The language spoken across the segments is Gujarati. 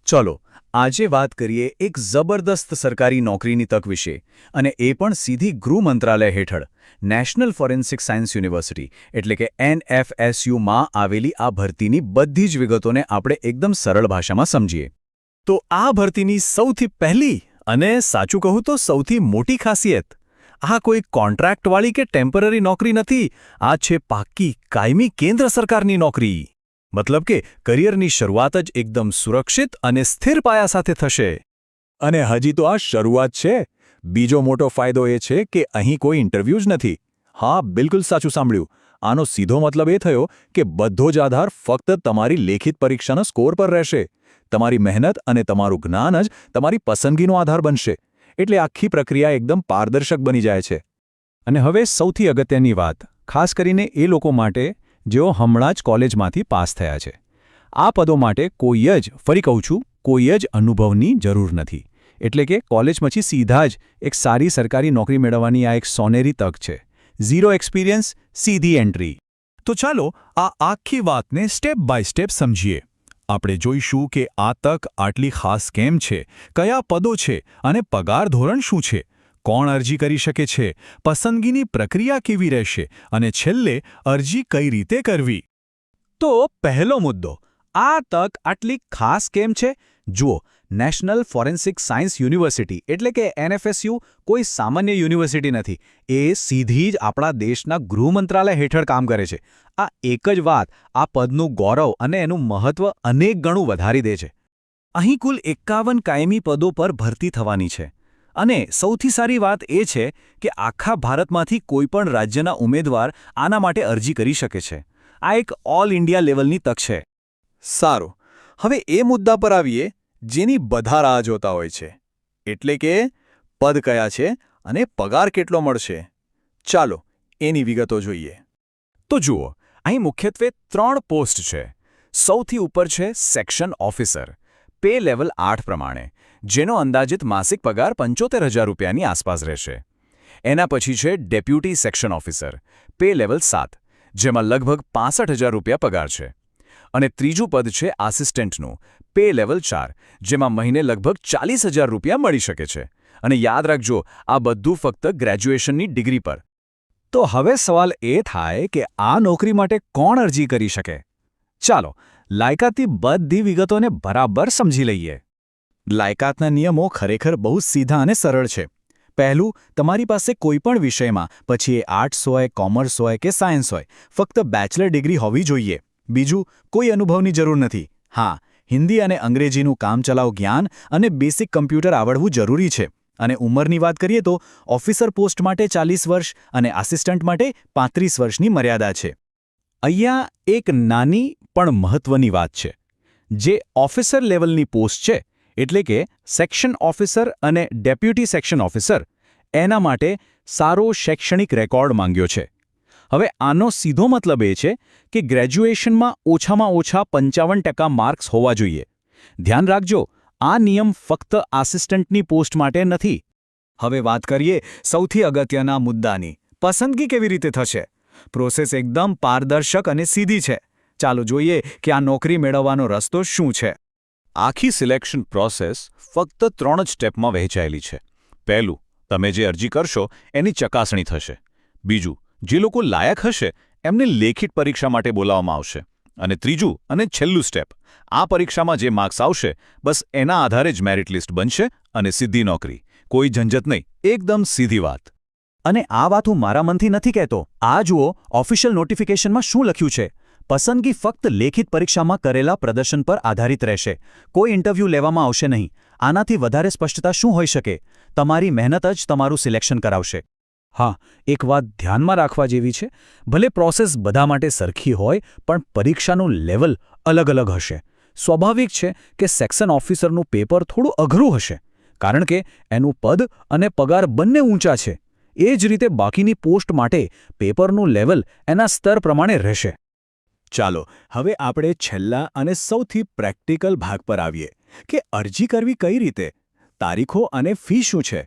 ચલો આજે વાત કરીએ એક જબરદસ્ત સરકારી નોકરીની તક વિશે અને એ પણ સીધી ગૃહ મંત્રાલય હેઠળ નેશનલ ફોરેન્સિક સાયન્સ યુનિવર્સિટી એટલે કે NFSUમાં આવેલી આ ભરતીની બધી જ વિગતોને આપણે એકદમ સરળ ભાષામાં સમજીએ. તો આ ભરતીની સૌથી પહેલી અને સાચું કહું તો સૌથી મોટી ખાસિયત આ કોઈ કોન્ટ્રાક્ટવાળી કે ટેમ્પરરી નોકરી નથી. આ છે પાક્કી કાયમી કેન્દ્ર સરકારની નોકરી. મતલબ કે કરિયરની શરૂઆત જ એકદમ સુરક્ષિત અને સ્થિર પાયા સાથે થશે. અને હજી તો આ શરૂઆત છે. બીજો મોટો ફાયદો એ છે કે અહીં કોઈ ઇન્ટરવ્યૂ જ નથી. હા, બિલકુલ સાચું સાંભળ્યું. આનો સીધો મતલબ એ થયો કે બધો જ આધાર ફક્ત તમારી લેખિત પરીક્ષાના સ્કોર પર રહેશે. તમારી મહેનત અને તમારું જ્ઞાન જ તમારી પસંદગીનો આધાર બનશે. એટલે આખી પ્રક્રિયા એકદમ પારદર્શક બની જાય છે. અને હવે સૌથી અગત્યની વાત, ખાસ કરીને એ લોકો માટે જેઓ હમણાં જ કોલેજમાંથી પાસ થયા છે. આ પદો માટે ફરી કહું છું, કોઈ જ અનુભવની જરૂર નથી. એટલે કે કોલેજ પછી સીધા જ એક સારી સરકારી નોકરી મેળવવાની આ એક સોનેરી તક છે. ઝીરો એક્સપિરિયન્સ, સીધી એન્ટ્રી. તો ચાલો આ આખી વાતને સ્ટેપ બાય સ્ટેપ સમજીએ. આપણે જોઈશું કે આ તક આટલી ખાસ કેમ છે, કયા પદો છે અને પગાર ધોરણ શું છે, કોણ અરજી કરી શકે છે, પસંદગીની પ્રક્રિયા કેવી રહેશે અને છેલ્લે અરજી કઈ રીતે કરવી. તો પહેલો મુદ્દો, આ તક આટલી ખાસ કેમ છે? જુઓ, નેશનલ ફોરેન્સિક સાયન્સ યુનિવર્સિટી એટલે કે NFSU કોઈ સામાન્ય યુનિવર્સિટી નથી. એ સીધી જ આપણા દેશના ગૃહ મંત્રાલય હેઠળ કામ કરે છે. આ એક જ વાત આ પદનું ગૌરવ અને એનું મહત્વ અનેક ગણું વધારી દે છે. અહીં કુલ 51 કાયમી પદો પર ભરતી થવાની છે. અને સૌથી સારી વાત એ છે કે આખા ભારતમાંથી કોઈપણ રાજ્યના ઉમેદવાર આના માટે અરજી કરી શકે છે. આ એક ઓલ ઇન્ડિયા લેવલની તક છે. સારું, હવે એ મુદ્દા પર આવીએ જેની બધા રાહ જોતા હોય છે. એટલે કે પદ કયા છે અને પગાર કેટલો મળશે. ચાલો એની વિગતો જોઈએ. તો જુઓ, અહીં મુખ્યત્વે 3 પોસ્ટ છે. સૌથી ઉપર છે સેક્શન ઓફિસર, પે લેવલ 8 પ્રમાણે, જેનો અંદાજિત માસિક પગાર 75,000 રૂપિયાની આસપાસ રહેશે. એના પછી છે deputy section officer, pay level 7, જેમાં લગભગ 65,000 રૂપિયા પગાર છે. અને ત્રીજું પદ છે આસિસ્ટન્ટનું, પે લેવલ 4, જેમાં મહિને લગભગ 40,000 રૂપિયા મળી શકે છે. અને યાદ રાખજો, આ બધું ફક્ત ગ્રેજ્યુએશનની ડિગ્રી પર. તો હવે સવાલ એ થાય કે આ નોકરી માટે કોણ અરજી કરી શકે? ચાલો, લાયકાતની બધી વિગતોને બરાબર સમજી લઈએ. લાયકાતના નિયમો ખરેખર બહુ સીધા અને સરળ છે. પહેલું, તમારી પાસે કોઈપણ વિષયમાં, પછી એ આર્ટ્સ હોય, કોમર્સ હોય કે સાયન્સ હોય, ફક્ત બેચલર ડિગ્રી હોવી જોઈએ. બીજું, કોઈ અનુભવની જરૂર નથી. હા, હિન્દી અને અંગ્રેજીનું કામચલાઉ જ્ઞાન અને બેસિક કમ્પ્યુટર આવડવું જરૂરી છે. અને ઉંમરની વાત કરીએ તો ઓફિસર પોસ્ટ માટે 40 વર્ષ અને આસિસ્ટન્ટ માટે 35 વર્ષની મર્યાદા છે. અહીંયા એક નાની પણ મહત્વની વાત છે. જે ઓફિસર લેવલની પોસ્ટ છે, એટલે કે સેક્શન ઓફિસર અને ડેપ્યુટી સેક્શન ઓફિસર, એના માટે સારો શૈક્ષણિક રેકોર્ડ માંગ્યો છે. હવે આનો સીધો મતલબ એ છે કે ગ્રેજ્યુએશનમાં ઓછામાં ઓછા 55% માર્ક્સ હોવા જોઈએ. ધ્યાન રાખજો, આ નિયમ ફક્ત આસિસ્ટન્ટની પોસ્ટ માટે નથી. હવે વાત કરીએ સૌથી અગત્યના મુદ્દાની, પસંદગી કેવી રીતે થશે. પ્રોસેસ એકદમ પારદર્શક અને સીધી છે. ચાલો જોઈએ કે આ નોકરી મેળવવાનો રસ્તો શું છે. આખી સિલેક્શન પ્રોસેસ ફક્ત 3 જ સ્ટેપમાં વહેંચાયેલી છે. પહેલું, તમે જે અરજી કરશો એની ચકાસણી થશે. બીજું, જે લોકો લાયક હશે એમને લેખિત પરીક્ષા માટે બોલાવવામાં આવશે. અને ત્રીજું અને છેલ્લું સ્ટેપ, આ પરીક્ષામાં જે માર્ક્સ આવશે બસ એના આધારે જ મેરિટ લિસ્ટ બનશે અને સીધી નોકરી. કોઈ ઝંઝટ નહીં, એકદમ સીધી વાત. અને આ વાત હું મારા મનથી નથી કહેતો. આ જુઓ, ઓફિશિયલ નોટિફિકેશનમાં શું લખ્યું છે. પસંદગી ફક્ત લેખિત પરીક્ષામાં કરેલા પ્રદર્શન પર આધારિત રહેશે. કોઈ ઇન્ટરવ્યૂ લેવામાં આવશે નહીં. આનાથી વધારે સ્પષ્ટતા શું હોઈ શકે? તમારી મહેનત જ તમારું સિલેક્શન કરાવશે. હા, એક વાત ધ્યાનમાં રાખવા જેવી છે. ભલે પ્રોસેસ બધા માટે સરખી હોય, પણ પરીક્ષાનું લેવલ અલગ અલગ હશે. સ્વાભાવિક છે કે સેક્શન ઓફિસરનું પેપર થોડું અઘરું હશે, કારણ કે એનું પદ અને પગાર બંને ઊંચા છે. એ જ રીતે બાકીની પોસ્ટ માટે પેપરનું લેવલ એના સ્તર પ્રમાણે રહેશે. ચાલો હવે આપણે છેલ્લા અને સૌથી પ્રેક્ટિકલ ભાગ પર આવીએ કે અરજી કરવી કઈ રીતે, તારીખો અને ફી શું છે.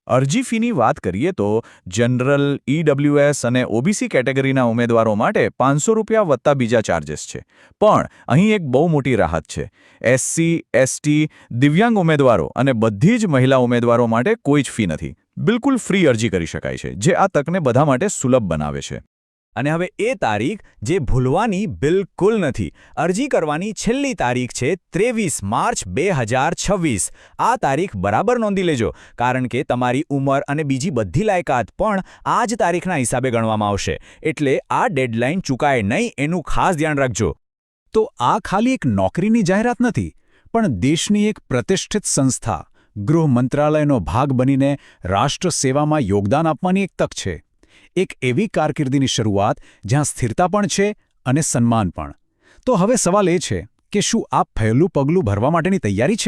અરજી ફીની વાત કરીએ તો જનરલ, EWS અને OBC કેટેગરીના ઉમેદવારો માટે ₹500 વત્તા બીજા ચાર્जेस છે. પણ અહીં એક બહુ મોટી રાહત છે. SC, ST, દિવ્યાંગ ઉમેદવારો અને બધી જ મહિલા ઉમેદવારો માટે કોઈ જ ફી નથી. બિલકુલ ફ્રી અરજી કરી શકાય છે, જે આ તકને બધા માટે સુલભ બનાવે છે. અને હવે એ તારીખ જે ભૂલવાની બિલકુલ નથી. અરજી કરવાની છેલ્લી તારીખ છે 23 માર્ચ 2026. આ તારીખ બરાબર નોંધી લેજો, કારણ કે તમારી ઉંમર અને બીજી બધી લાયકાત પણ આ જ તારીખના હિસાબે ગણવામાં આવશે. એટલે આ ડેડલાઇન ચૂકાય નહીં એનું ખાસ ધ્યાન રાખજો. તો આ ખાલી એક નોકરીની જાહેરાત નથી, પણ દેશની એક પ્રતિષ્ઠિત સંસ્થા ગૃહ મંત્રાલયનો ભાગ બનીને રાષ્ટ્ર સેવામાં યોગદાન આપવાની એક તક છે. એક એવી કારકિર્દીની શરૂઆત જ્યાં સ્થિરતા પણ છે અને સન્માન પણ. તો હવે સવાલ એ છે કે શું આ પહેલું પગલું ભરવા માટેની તૈયારી છે?